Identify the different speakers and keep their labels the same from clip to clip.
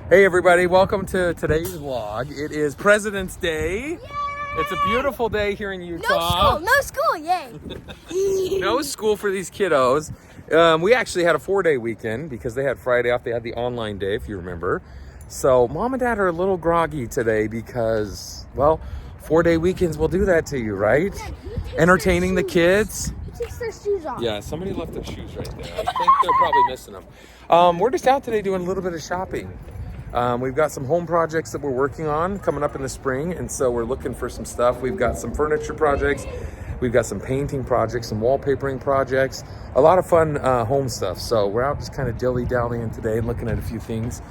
Speaker 1: Hey everybody, welcome to today's vlog. It is President's Day.
Speaker 2: Yay!
Speaker 1: It's a beautiful day here in Utah.
Speaker 2: No school, yay.
Speaker 1: No school for these kiddos. We actually had a 4-day weekend because they had Friday off. They had the online day, if you remember. So mom and dad are a little groggy today because, well, 4-day weekends will do that to you, right? Entertaining the kids.
Speaker 2: He takes their shoes off.
Speaker 1: Yeah, somebody left their shoes right there. I think they're probably missing them. We're just out today doing a little bit of shopping. We've got some home projects that we're working on coming up in the spring, and so we're looking for some stuff. We've got some furniture projects, we've got some painting projects, some wallpapering projects, a lot of fun home stuff. So we're out just kind of dilly-dallying today and looking at a few things,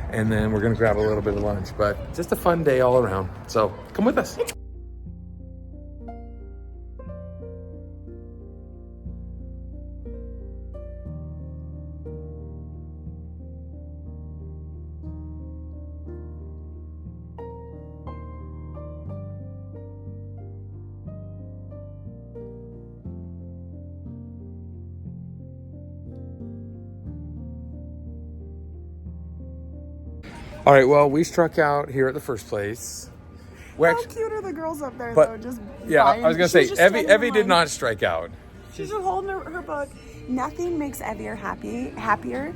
Speaker 1: and then we're gonna grab a little bit of lunch, but just a fun day all around. So come with us. All right, well, we struck out here at the first place.
Speaker 3: How cute are the girls up there,
Speaker 1: but,
Speaker 3: though? Just
Speaker 1: yeah,
Speaker 3: buying.
Speaker 1: I was gonna say, Evie did not strike out.
Speaker 3: She's just holding her book. Nothing makes Evie happier.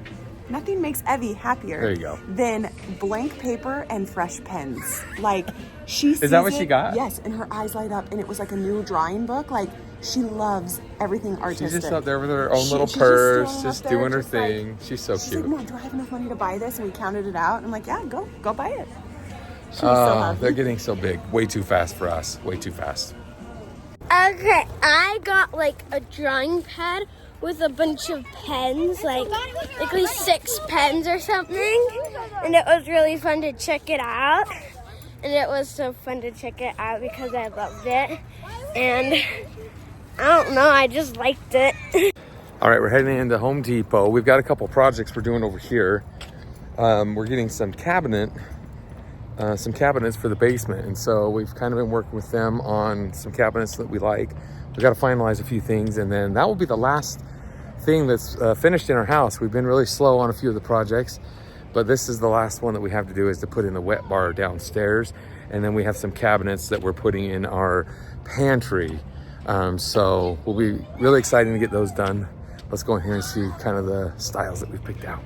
Speaker 3: Nothing makes Evie happier.
Speaker 1: There you go.
Speaker 3: Than blank paper and fresh pens. Like she.
Speaker 1: Is that what she got?
Speaker 3: Yes, and her eyes light up, and it was like a new drawing book. Like she loves everything artistic.
Speaker 1: She's just up there with her own little
Speaker 3: she's
Speaker 1: purse,
Speaker 3: just
Speaker 1: just
Speaker 3: there,
Speaker 1: doing her
Speaker 3: just like-
Speaker 1: thing. She's so
Speaker 3: She's
Speaker 1: cute.
Speaker 3: like, Mom, do I have enough money to buy this? And we counted it out. And I'm like, yeah, go buy it. She's so happy.
Speaker 1: They're getting so big. Way too fast for us. Way too fast.
Speaker 2: Okay, I got like a drawing pad with a bunch of pens, like at least 6 pens or something. And it was really fun to check it out. And it was so fun to check it out because I loved it. And I don't know, I just liked it.
Speaker 1: All right, we're heading into Home Depot. We've got a couple projects we're doing over here. We're getting some cabinets for the basement. And so we've kind of been working with them on some cabinets that we like. We've got to finalize a few things, and then that will be the last thing that's finished in our house. We've been really slow on a few of the projects, but this is the last one that we have to do, is to put in the wet bar downstairs. And then we have some cabinets that we're putting in our pantry. So we'll be really excited to get those done. Let's go in here and see kind of the styles that we've picked out.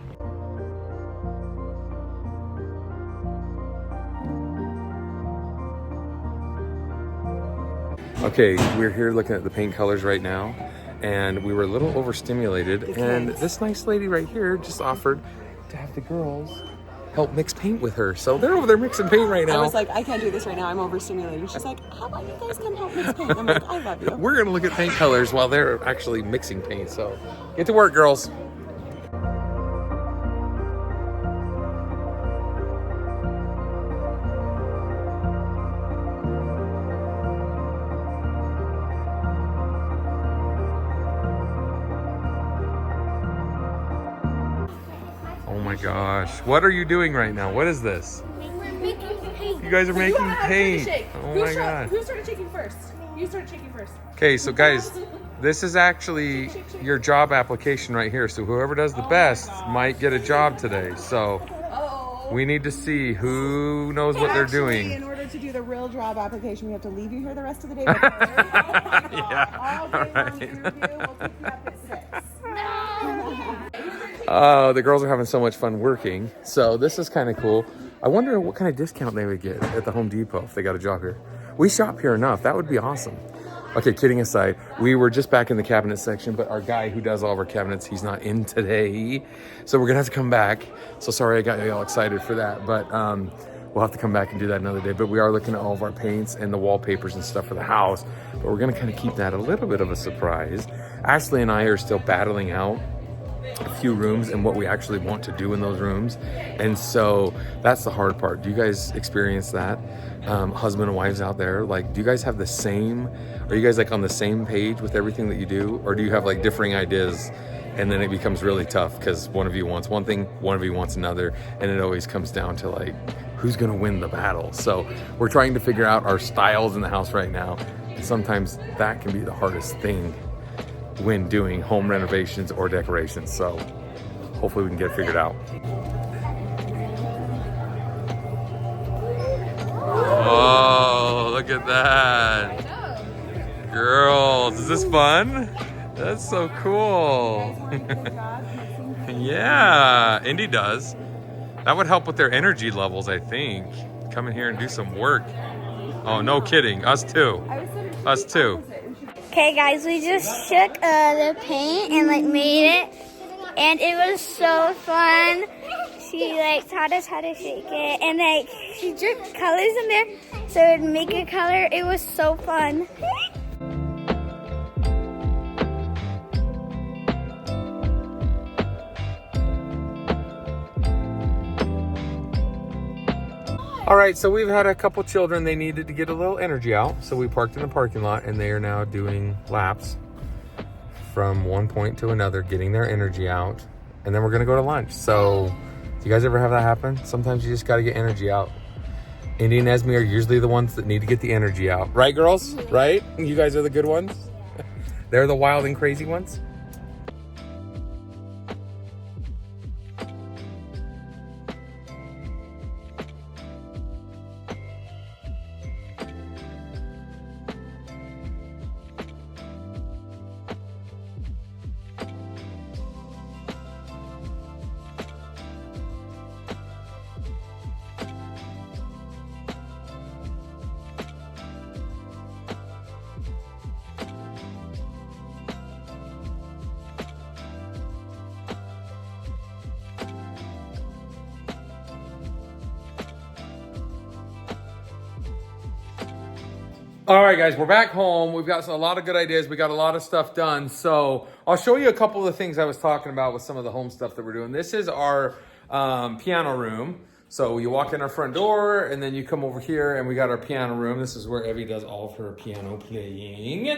Speaker 1: Okay, we're here looking at the paint colors right now, and we were a little overstimulated, and this nice lady right here just offered to have the girls help mix paint with her. So they're over there mixing paint right now.
Speaker 3: I was like, I can't do this right now. I'm overstimulated. She's like, how about you guys come help mix paint? I'm like, I love you.
Speaker 1: We're gonna look at paint colors while they're actually mixing paint. So get to work, girls. Oh my gosh, what are you doing right now? What is this?
Speaker 2: We're making paint.
Speaker 1: You guys are making paint. Oh my god.
Speaker 3: Who started shaking first? You started shaking first.
Speaker 1: Okay, so guys, this is actually your job application right here. So whoever does the best might get a job today. So we need to see who knows what they're doing.
Speaker 3: In order to do the real job application, we have to leave you here the rest of the day.
Speaker 1: Yeah,
Speaker 3: All day long interview. We'll pick you up at 6.
Speaker 1: Oh, the girls are having so much fun working. So this is kind of cool. I wonder what kind of discount they would get at the Home Depot if they got a job here. We shop here enough. That would be awesome. Okay, kidding aside, we were just back in the cabinet section, but our guy who does all of our cabinets, he's not in today. So we're gonna have to come back. So sorry I got you all excited for that, but we'll have to come back and do that another day. But we are looking at all of our paints and the wallpapers and stuff for the house. But we're gonna kind of keep that a little bit of a surprise. Ashley and I are still battling out a few rooms and what we actually want to do in those rooms, and so that's the hard part. Do you guys experience that? Husband and wives out there, like, do you guys have the same, are you guys like on the same page with everything that you do, or do you have like differing ideas, and then it becomes really tough because one of you wants one thing, one of you wants another, and it always comes down to like who's gonna win the battle? So we're trying to figure out our styles in the house right now, and sometimes that can be the hardest thing when doing home renovations or decorations. So hopefully we can get it figured out. at that. Girls, is this fun? That's so cool. Yeah, Indy does. That would help with their energy levels, I think. Come in here and do some work. Oh, no kidding. Us too. Us too.
Speaker 2: Okay, guys, we just shook the paint and like made it, and it was so fun. She like taught us how to shake it, and like she dripped colors in there so it would make a color. It was so fun.
Speaker 1: All right, so we've had a couple children. They needed to get a little energy out, so we parked in the parking lot, and they are now doing laps from one point to another, getting their energy out, and then we're gonna go to lunch. So, do you guys ever have that happen? Sometimes you just gotta get energy out. Indy and Esme are usually the ones that need to get the energy out. Right, girls? Right? You guys are the good ones? They're the wild and crazy ones? All right, guys, we're back home. We've got a lot of good ideas. We got a lot of stuff done. So I'll show you a couple of the things I was talking about with some of the home stuff that we're doing. This is our piano room. So you walk in our front door and then you come over here and we got our piano room. This is where Evie does all of her piano playing.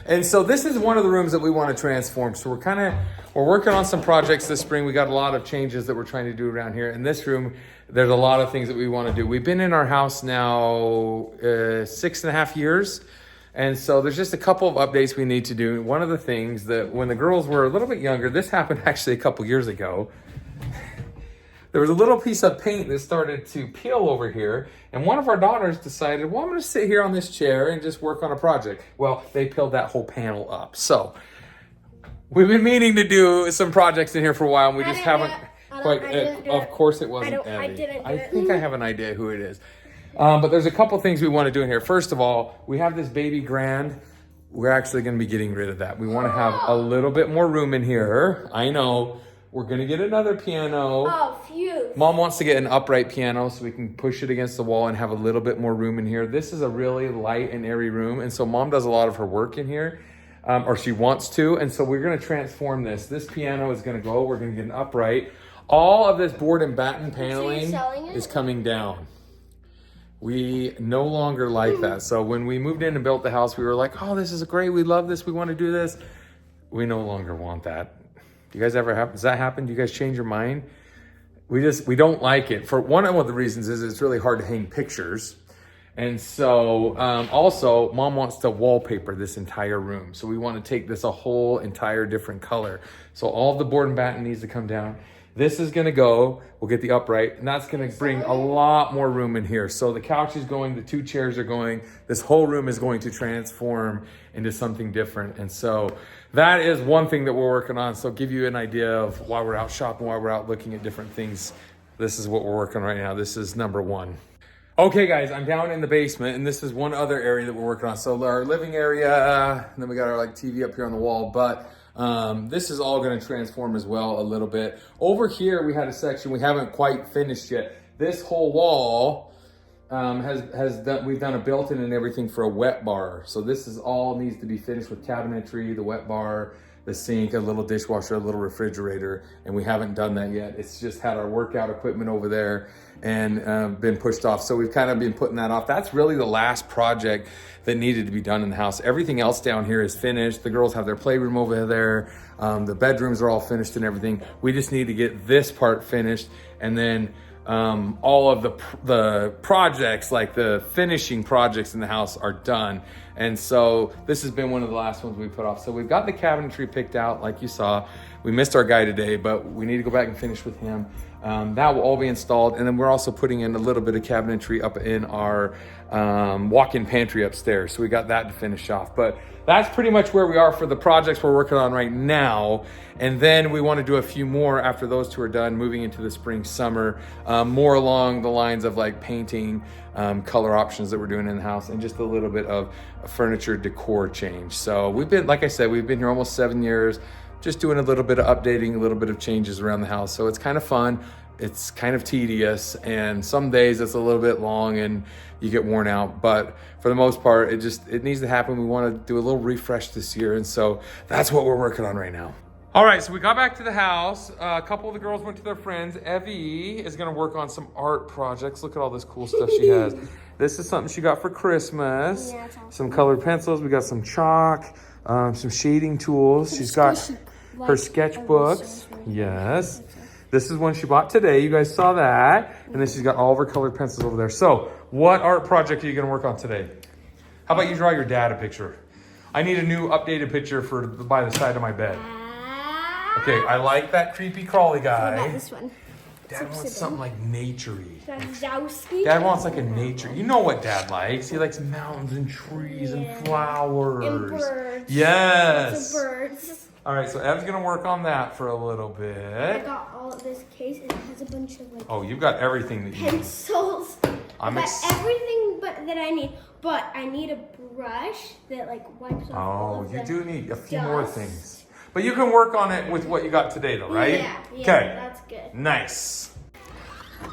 Speaker 1: And so this is one of the rooms that we want to transform. So we're working on some projects this spring. We got a lot of changes that we're trying to do around here. In this room, there's a lot of things that we want to do. We've been in our house now 6.5 years. And so there's just a couple of updates we need to do. One of the things that when the girls were a little bit younger, this happened actually a couple years ago. There was a little piece of paint that started to peel over here, and one of our daughters decided, well, I'm gonna sit here on this chair and just work on a project. Well, they peeled that whole panel up. So we've been meaning to do some projects in here for a while, and we just haven't quite, of course it wasn't Abby. I think I have an idea who it is. But there's a couple things we wanna do in here. First of all, we have this baby grand. We're actually gonna be getting rid of that. We wanna have a little bit more room in here. I know. We're gonna get another piano.
Speaker 2: Oh, phew.
Speaker 1: Mom wants to get an upright piano so we can push it against the wall and have a little bit more room in here. This is a really light and airy room. And so Mom does a lot of her work in here, or she wants to. And so we're gonna transform this. This piano is gonna go, we're gonna get an upright. All of this board and batten paneling is coming down. We no longer like that. So when we moved in and built the house, we were like, oh, this is great. We love this. We wanna do this. We no longer want that. Do you guys ever have, does that happen? Do you guys change your mind? We don't like it. For one of the reasons is it's really hard to hang pictures. And so also Mom wants to wallpaper this entire room. So we want to take this a whole entire different color. So all of the board and batten needs to come down. This is gonna go, we'll get the upright, and that's gonna bring a lot more room in here. So the couch is going, the 2 chairs are going, this whole room is going to transform into something different. And so that is one thing that we're working on. So give you an idea of why we're out shopping, why we're out looking at different things. This is what we're working on right now. This is number 1. Okay guys, I'm down in the basement, and this is one other area that we're working on. So our living area, and then we got our TV up here on the wall, but this is all going to transform as well a little bit. Over here, we had a section we haven't quite finished yet. This whole wall we've done a built-in and everything for a wet bar. So this is all needs to be finished with cabinetry, the wet bar, the sink, a little dishwasher, a little refrigerator, and we haven't done that yet. It's just had our workout equipment over there and been pushed off. So we've kind of been putting that off. That's really the last project that needed to be done in the house. Everything else down here is finished. The girls have their playroom over there. The bedrooms are all finished and everything. We just need to get this part finished, and then all of the projects, like the finishing projects in the house, are done. And so this has been one of the last ones we put off. So we've got the cabinetry picked out, like you saw. We missed our guy today, but we need to go back and finish with him. That will all be installed. And then we're also putting in a little bit of cabinetry up in our walk-in pantry upstairs. So we got that to finish off. But that's pretty much where we are for the projects we're working on right now. And then we want to do a few more after those two are done, moving into the spring, summer, more along the lines of like painting, color options that we're doing in the house, and just a little bit of a furniture decor change. So we've been, like I said, we've been here almost 7 years, just doing a little bit of updating, a little bit of changes around the house. So it's kind of fun. It's kind of tedious, and some days it's a little bit long and you get worn out, but for the most part, it needs to happen. We want to do a little refresh this year, and so that's what we're working on right now. All right, so we got back to the house. A couple of the girls went to their friends. Evie is gonna work on some art projects. Look at all this cool stuff she has. This is something she got for Christmas. Yeah, awesome. Some colored pencils. We got some chalk, some shading tools. She's got her sketchbooks. Yes. This is one she bought today. You guys saw that. And then she's got all of her colored pencils over there. So what art project are you gonna work on today? How about you draw your dad a picture? I need a new updated picture for by the side of my bed. Okay, I like that creepy crawly guy.
Speaker 2: What about this one?
Speaker 1: Dad wants something like nature-y.
Speaker 2: Wazowski.
Speaker 1: Dad wants like a nature. You know what Dad likes. He likes mountains and trees and flowers.
Speaker 2: And birds.
Speaker 1: Yes.
Speaker 2: Lots of birds.
Speaker 1: All right, so Ev's gonna work on that for a little
Speaker 2: I
Speaker 1: bit.
Speaker 2: got all of this case, and it has a bunch of like
Speaker 1: Oh, you've got everything that you need.
Speaker 2: pencils. I got everything that I need, but I need a brush that like wipes off all
Speaker 1: Oh,
Speaker 2: of
Speaker 1: you
Speaker 2: the
Speaker 1: do need a few
Speaker 2: dust.
Speaker 1: more things. But you can work on it with what you got today though, right?
Speaker 2: Yeah,
Speaker 1: Okay.
Speaker 2: That's good.
Speaker 1: Nice.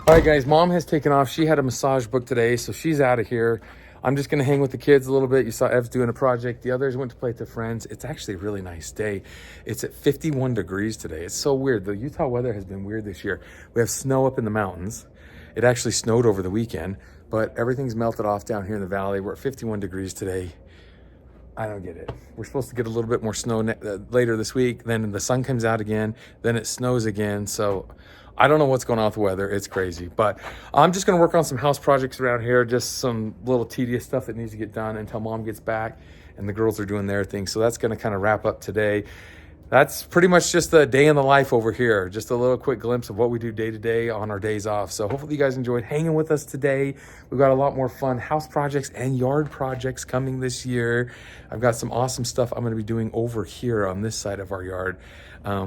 Speaker 1: All right, guys, Mom has taken off. She had a massage book today, so she's out of here. I'm just gonna hang with the kids a little bit. You saw Ev's doing a project. The others went to play with their friends. It's actually a really nice day. It's at 51 degrees today. It's so weird. The Utah weather has been weird this year. We have snow up in the mountains. It actually snowed over the weekend, but everything's melted off down here in the valley. We're at 51 degrees today. I don't get it. We're supposed to get a little bit more snow later this week. Then the sun comes out again. Then it snows again. So I don't know what's going on with the weather. It's crazy. But I'm just going to work on some house projects around here. Just some little tedious stuff that needs to get done until Mom gets back and the girls are doing their thing. So that's going to kind of wrap up today. That's pretty much just the day in the life over here. Just a little quick glimpse of what we do day to day on our days off. So hopefully you guys enjoyed hanging with us today. We've got a lot more fun house projects and yard projects coming this year. I've got some awesome stuff I'm going to be doing over here on this side of our yard,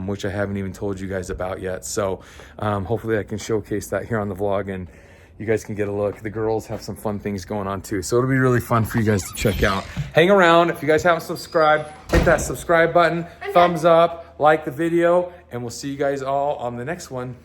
Speaker 1: which I haven't even told you guys about yet. So hopefully I can showcase that here on the vlog and you guys can get a look. The girls have some fun things going on too. So it'll be really fun for you guys to check out. Hang around. If you guys haven't subscribed, hit that subscribe button, thumbs up, like the video, and we'll see you guys all on the next one.